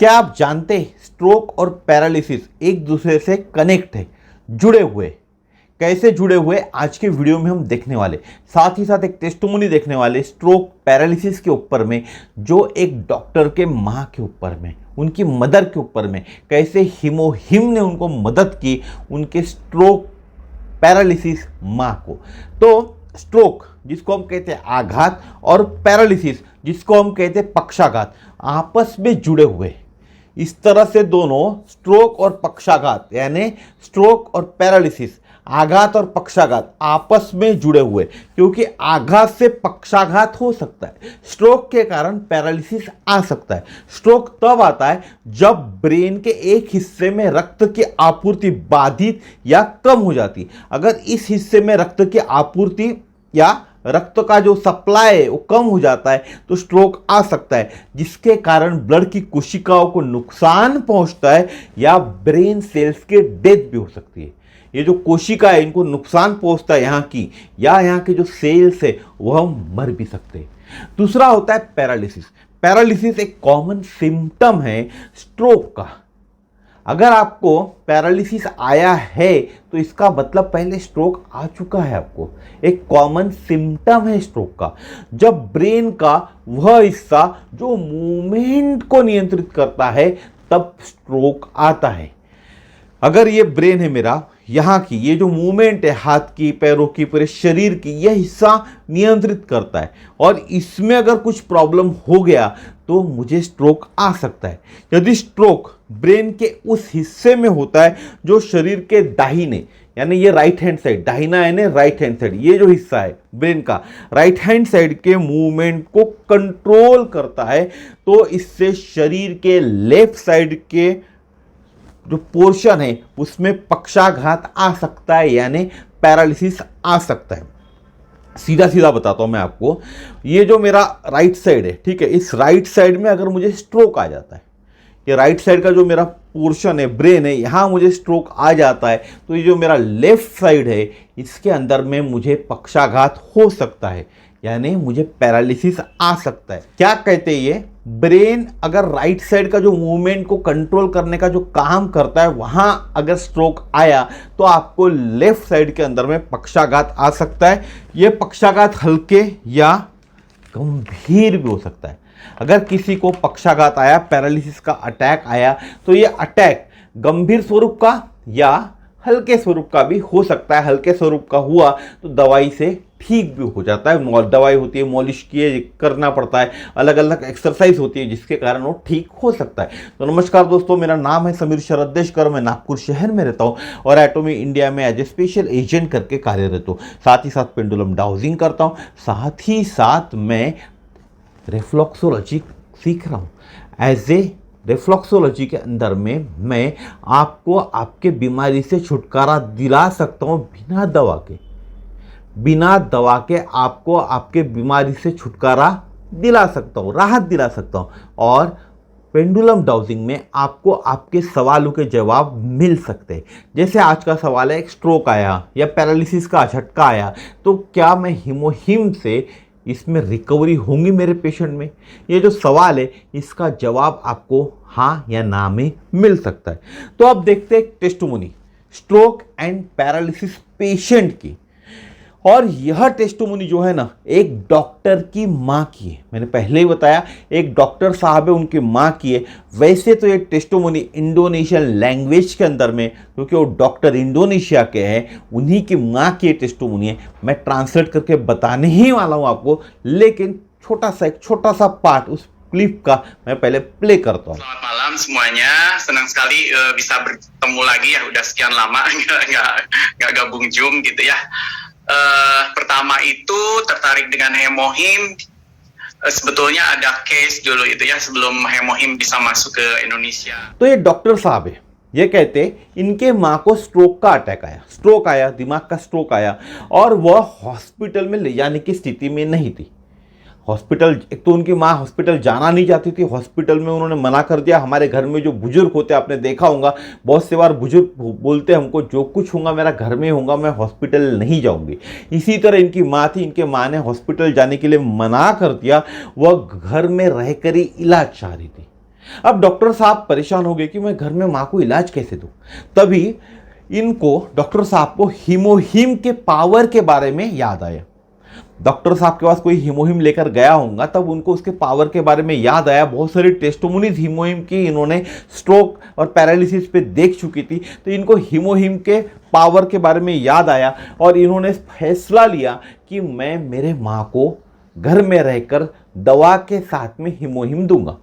क्या आप जानते हैं स्ट्रोक और पैरालिसिस एक दूसरे से कनेक्ट है, जुड़े हुए? कैसे जुड़े हुए आज के वीडियो में हम देखने वाले, साथ ही साथ एक टेस्टिमोनी देखने वाले स्ट्रोक पैरालिसिस के ऊपर में, जो एक डॉक्टर के माँ के ऊपर में, उनकी मदर के ऊपर में, कैसे हिमोहिम ने उनको मदद की उनके स्ट्रोक पैरालिसिस माँ को। तो स्ट्रोक जिसको हम कहते हैं आघात और पैरालिसिस जिसको हम कहते हैं पक्षाघात, आपस में जुड़े हुए। इस तरह से दोनों स्ट्रोक और पक्षाघात यानी स्ट्रोक और पैरालिसिस, आघात और पक्षाघात आपस में जुड़े हुए, क्योंकि आघात से पक्षाघात हो सकता है, स्ट्रोक के कारण पैरालिसिस आ सकता है। स्ट्रोक तब आता है जब ब्रेन के एक हिस्से में रक्त की आपूर्ति बाधित या कम हो जाती है। अगर इस हिस्से में रक्त की आपूर्ति या रक्त का जो सप्लाई है वो कम हो जाता है तो स्ट्रोक आ सकता है, जिसके कारण ब्लड की कोशिकाओं को नुकसान पहुंचता है या ब्रेन सेल्स के डेथ भी हो सकती है। ये जो कोशिका है इनको नुकसान पहुंचता है यहाँ की, या यहाँ के जो सेल्स है वह मर भी सकते हैं। दूसरा होता है पैरालिसिस। पैरालिसिस एक कॉमन सिम्टम है स्ट्रोक का। अगर आपको पैरालिसिस आया है तो इसका मतलब पहले स्ट्रोक आ चुका है आपको। एक कॉमन सिम्टम है स्ट्रोक का, जब ब्रेन का वह हिस्सा जो मूवमेंट को नियंत्रित करता है तब स्ट्रोक आता है। अगर ये ब्रेन है मेरा, यहाँ की ये जो मूवमेंट है हाथ की, पैरों की, पूरे शरीर की, यह हिस्सा नियंत्रित करता है और इसमें अगर कुछ प्रॉब्लम हो गया तो मुझे स्ट्रोक आ सकता है। यदि स्ट्रोक ब्रेन के उस हिस्से में होता है जो शरीर के दाहिने, यानी ये राइट हैंड साइड, दाहिना यानी राइट हैंड साइड, ये जो हिस्सा है ब्रेन का राइट हैंड साइड के मूवमेंट को कंट्रोल करता है, तो इससे शरीर के लेफ्ट साइड के जो पोर्शन है उसमें पक्षाघात आ सकता है, यानी पैरालिसिस आ सकता है। सीधा सीधा बताता हूं मैं आपको, ये जो मेरा राइट साइड है, ठीक है, इस राइट साइड में अगर मुझे स्ट्रोक आ जाता है, ये राइट साइड का जो मेरा पोर्शन है, ब्रेन है, यहां मुझे स्ट्रोक आ जाता है, तो ये जो मेरा लेफ्ट साइड है इसके अंदर में मुझे पक्षाघात हो सकता है, यानी मुझे पैरालिसिस आ सकता है। क्या कहते हैं ये, ब्रेन अगर राइट साइड का जो मूवमेंट को कंट्रोल करने का जो काम करता है वहां अगर स्ट्रोक आया तो आपको लेफ्ट साइड के अंदर में पक्षाघात आ सकता है। ये पक्षाघात हल्के या गंभीर भी हो सकता है। अगर किसी को पक्षाघात आया, पैरालिसिस का अटैक आया, तो ये अटैक गंभीर स्वरूप का या हल्के स्वरूप का भी हो सकता है। हल्के स्वरूप का हुआ तो दवाई से ठीक भी हो जाता है। दवाई होती है, मॉलिश किए करना पड़ता है, अलग अलग एक्सरसाइज होती है जिसके कारण वो ठीक हो सकता है। तो नमस्कार दोस्तों, मेरा नाम है समीर शरद देशकर, मैं नागपुर शहर में रहता हूँ और एटोमी इंडिया में एज ए स्पेशल एजेंट करके कार्यरत हूँ। साथ ही साथ पेंडुलम डाउजिंग करता हूँ, साथ ही साथ मैं रिफ्लेक्सोलॉजी सीख रहा हूँ। एज ए रिफ्लेक्सोलॉजी के अंदर में मैं आपको आपके बीमारी से छुटकारा दिला सकता हूँ बिना दवा के आपको आपके बीमारी से छुटकारा दिला सकता हूँ, राहत दिला सकता हूँ। और पेंडुलम डाउजिंग में आपको आपके सवालों के जवाब मिल सकते हैं। जैसे आज का सवाल है, एक स्ट्रोक आया या पैरालिसिस का झटका आया तो क्या मैं हिमोहिम से इसमें रिकवरी होंगी मेरे पेशेंट में? ये जो सवाल है इसका जवाब आपको हाँ या ना में मिल सकता है। तो अब देखते हैं testimony stroke and paralysis patient की। और यह टेस्टिमोनी जो है ना, एक डॉक्टर की माँ की है। मैंने पहले ही बताया एक डॉक्टर साहब है, उनकी माँ की है। वैसे तो ये टेस्टिमोनी इंडोनेशियन लैंग्वेज के अंदर में, क्योंकि वो डॉक्टर इंडोनेशिया के हैं, उन्हीं की माँ की टेस्टिमोनी है। मैं ट्रांसलेट करके बताने ही वाला हूँ आपको, लेकिन एक छोटा सा पार्ट उस क्लिप का मैं पहले प्ले करता हूँ। Selamat malam semuanya, senang sekali bisa bertemu lagi ya, udah sekian lama nggak gabung Zoom gitu ya. Pertama itu tertarik dengan hemohim, sebetulnya ada case dulu itu ya sebelum hemohim bisa masuk ke Indonesia. तो ये doctor साहब है, ये कहते इनके माँ को stroke का अटैक आया, स्ट्रोक आया, दिमाग का स्ट्रोक आया और वह हॉस्पिटल में ले जाने की स्थिति में नहीं थी। हॉस्पिटल, एक तो उनकी माँ हॉस्पिटल जाना नहीं चाहती थी, हॉस्पिटल में उन्होंने मना कर दिया। हमारे घर में जो बुजुर्ग होते हैं, आपने देखा होगा बहुत से बार बुजुर्ग बोलते हैं हमको, जो कुछ होगा मेरा घर में होगा, मैं हॉस्पिटल नहीं जाऊंगी। इसी तरह इनकी माँ थी, इनके माँ ने हॉस्पिटल जाने के लिए मना कर दिया, वह घर में रहकर ही इलाज चाह रही थी। अब डॉक्टर साहब परेशान हो गए कि मैं घर में माँ को इलाज कैसे दूं। तभी इनको डॉक्टर साहब को हीमोहीम के पावर के बारे में याद आया। डॉक्टर साहब के पास कोई हीमोहीम लेकर गया होगा, तब उनको उसके पावर के बारे में याद आया। बहुत सारी टेस्टोमोनीज हीमोहीम की इन्होंने स्ट्रोक और पैरालिसिस पे देख चुकी थी, तो इनको हीमोहीम के पावर के बारे में याद आया और इन्होंने फैसला लिया कि मैं मेरे माँ को घर में रहकर दवा के साथ में हीमोहीम दूंगा।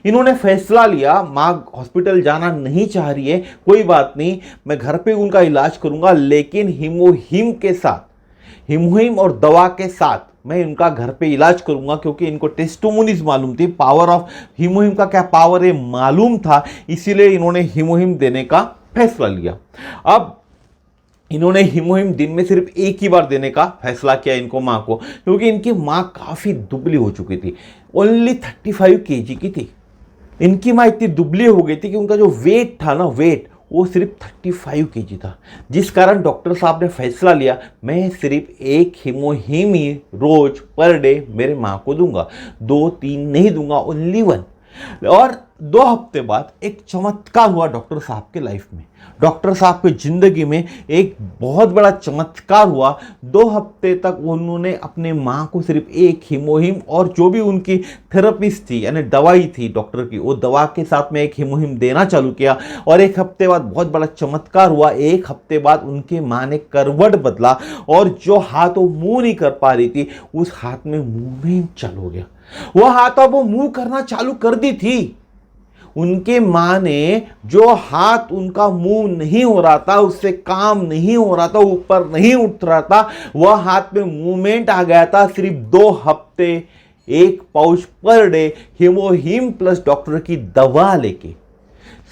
इन्होंने फैसला लिया, माँ हॉस्पिटल जाना नहीं चाह रही है, कोई बात नहीं, मैं घर पे उनका इलाज करूंगा, लेकिन हीमोहीम के साथ, हीमोहीम और दवा के साथ मैं उनका घर पे इलाज करूंगा, क्योंकि इनको टेस्टोमोनीज मालूम थी, पावर ऑफ हीमोहीम का क्या पावर है मालूम था, इसीलिए इन्होंने हीमोहीम देने का फैसला लिया। अब इन्होंने हीमोहीम दिन में सिर्फ एक ही बार देने का फैसला किया इनको माँ को, क्योंकि इनकी माँ काफ़ी दुबली हो चुकी थी, ओनली 35 kg की थी। इनकी माँ इतनी दुबली हो गई थी कि उनका जो वेट था ना, वेट वो सिर्फ 35 kg था, जिस कारण डॉक्टर साहब ने फैसला लिया मैं सिर्फ एक हीमोहीम ही रोज पर डे मेरे माँ को दूंगा, 2-3 नहीं दूंगा, ओनली 1। और 2 हफ्ते बाद एक चमत्कार हुआ डॉक्टर साहब के लाइफ में। डॉक्टर साहब की जिंदगी में एक बहुत बड़ा चमत्कार हुआ। 2 हफ्ते तक उन्होंने अपने माँ को सिर्फ एक हीमोहीम और जो भी उनकी थेरेपिस्ट थी, यानी दवाई थी डॉक्टर की, वो दवा के साथ में एक हीमोहीम देना चालू किया। और 1 हफ्ते बाद बहुत बड़ा चमत्कार हुआ। 1 हफ्ते बाद उनके माँ ने करवट बदला और जो हाथ वो मूव नहीं कर पा रही थी, उस हाथ में मूवमेंट चालू हो गया। वह हाथ अब वो मूव करना चालू कर दी थी। उनके माँ ने जो हाथ उनका मूव नहीं हो रहा था, उससे काम नहीं हो रहा था, ऊपर नहीं उठ रहा था, वह हाथ में मूवमेंट आ गया था सिर्फ 2 हफ्ते 1 pouch per day हीमोहीम plus doctor की दवा लेके।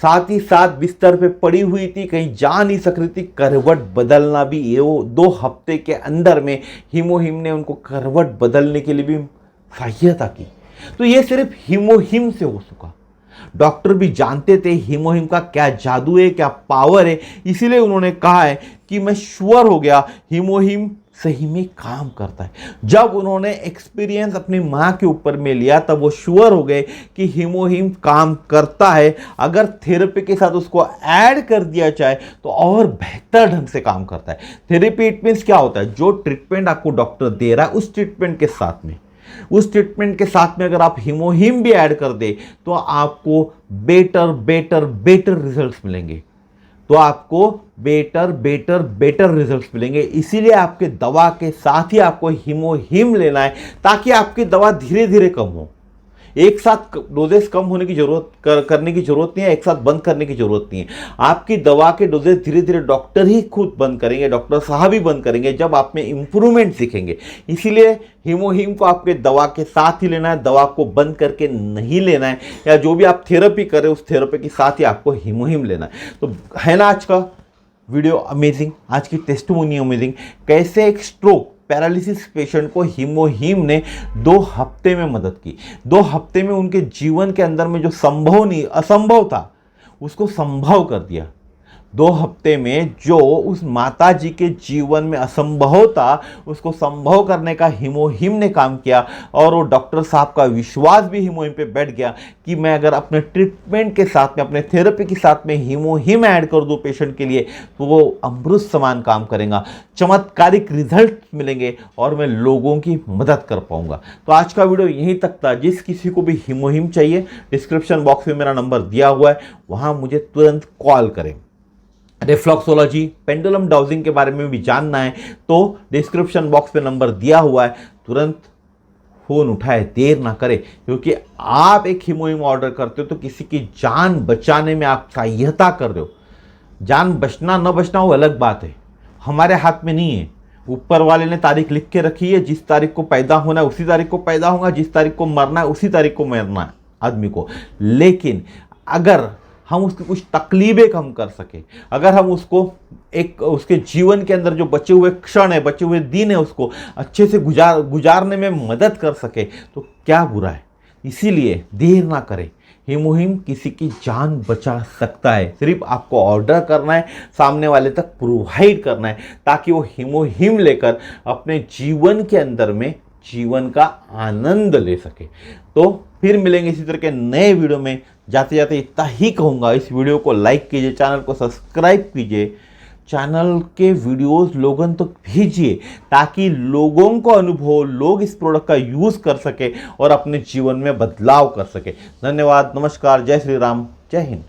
साथ ही साथ बिस्तर पे पड़ी हुई थी, कहीं जा नहीं सक रही थी, करवट बदलना भी ये वो 2 हफ्ते के अंदर में हीमोहीम ने उनको करवट बदलने के लिए भी सहायता की। तो ये सिर्फ हीमोहीम से हो सका। डॉक्टर भी जानते थे हीमोहीम का क्या जादू है, क्या पावर है, इसीलिए उन्होंने कहा है कि मैं श्योर हो गया हीमोहीम सही में काम करता है। जब उन्होंने एक्सपीरियंस अपनी माँ के ऊपर में लिया, तब वो श्योर हो गए कि हीमोहीम काम करता है। अगर थेरेपी के साथ उसको ऐड कर दिया जाए तो और बेहतर ढंग से काम करता है। थेरेपी इट मीन्स क्या होता है, जो ट्रीटमेंट आपको डॉक्टर दे रहा है उस ट्रीटमेंट के साथ में अगर आप हीमोहीम भी ऐड कर दे तो आपको बेटर रिजल्ट्स मिलेंगे। रिजल्ट्स मिलेंगे। इसीलिए आपके दवा के साथ ही आपको हीमोहीम लेना है, ताकि आपकी दवा धीरे धीरे कम हो। एक साथ डोजेस कम होने की करने की जरूरत नहीं है, एक साथ बंद करने की जरूरत नहीं है। आपकी दवा के डोजेस धीरे धीरे डॉक्टर ही खुद बंद करेंगे, डॉक्टर साहब ही बंद करेंगे, जब आप में इंप्रूवमेंट दिखेंगे। इसीलिए हीमोहीम को आपके दवा के साथ ही लेना है, दवा को बंद करके नहीं लेना है, या जो भी आप थेरेपी करें उस थेरेपी के साथ ही आपको हीमोहीम लेना है। तो है ना आज का वीडियो अमेजिंग, आज की टेस्टिमोनी अमेजिंग, कैसे एक स्ट्रोक पैरालिसिस पेशेंट को हीमोहीम ने 2 हफ्ते में मदद की। 2 हफ्ते में उनके जीवन के अंदर में जो असंभव था उसको संभव कर दिया। 2 हफ्ते में जो उस माता जी के जीवन में असंभव था उसको संभव करने का हीमोहीम ने काम किया। और वो डॉक्टर साहब का विश्वास भी हीमोहीम पे बैठ गया कि मैं अगर अपने ट्रीटमेंट के साथ में, अपने थेरेपी के साथ में हीमोहीम ऐड कर दूं पेशेंट के लिए, तो वो अमृत समान काम करेगा, चमत्कारिक रिजल्ट मिलेंगे और मैं लोगों की मदद कर पाऊंगा। तो आज का वीडियो यहीं तक था। जिस किसी को भी हीमोहीम चाहिए, डिस्क्रिप्शन बॉक्स में मेरा नंबर दिया हुआ है, वहां मुझे तुरंत कॉल करें। रिफ्लक्सोलॉजी, पेंडुलम डाउजिंग के बारे में भी जानना है तो डिस्क्रिप्शन बॉक्स पे नंबर दिया हुआ है, तुरंत फ़ोन उठाए, देर ना करें, क्योंकि आप एक हीमोहीम ऑर्डर करते हो तो किसी की जान बचाने में आप सहायता कर रहे हो। जान बचना न बचना वो अलग बात है, हमारे हाथ में नहीं है। ऊपर वाले ने तारीख लिख के रखी है, जिस तारीख को पैदा होना है उसी तारीख को पैदा होगा, जिस तारीख को मरना है उसी तारीख को मरना है आदमी को। लेकिन अगर हम उसकी कुछ तकलीफें कम कर सके, अगर हम उसको एक उसके जीवन के अंदर जो बचे हुए क्षण है, बचे हुए दिन है, उसको अच्छे से गुजारने में मदद कर सके तो क्या बुरा है। इसीलिए देर ना करें, हीमोहीम किसी की जान बचा सकता है। सिर्फ आपको ऑर्डर करना है, सामने वाले तक प्रोवाइड करना है, ताकि वो हीमोहीम लेकर अपने जीवन के अंदर में जीवन का आनंद ले सके। तो फिर मिलेंगे इसी तरह के नए वीडियो में। जाते जाते इतना ही कहूँगा, इस वीडियो को लाइक कीजिए, चैनल को सब्सक्राइब कीजिए, चैनल के वीडियोस लोगों तक भेजिए ताकि लोगों को अनुभव, लोग इस प्रोडक्ट का यूज़ कर सके और अपने जीवन में बदलाव कर सके। धन्यवाद, नमस्कार, जय श्री राम, जय हिंद।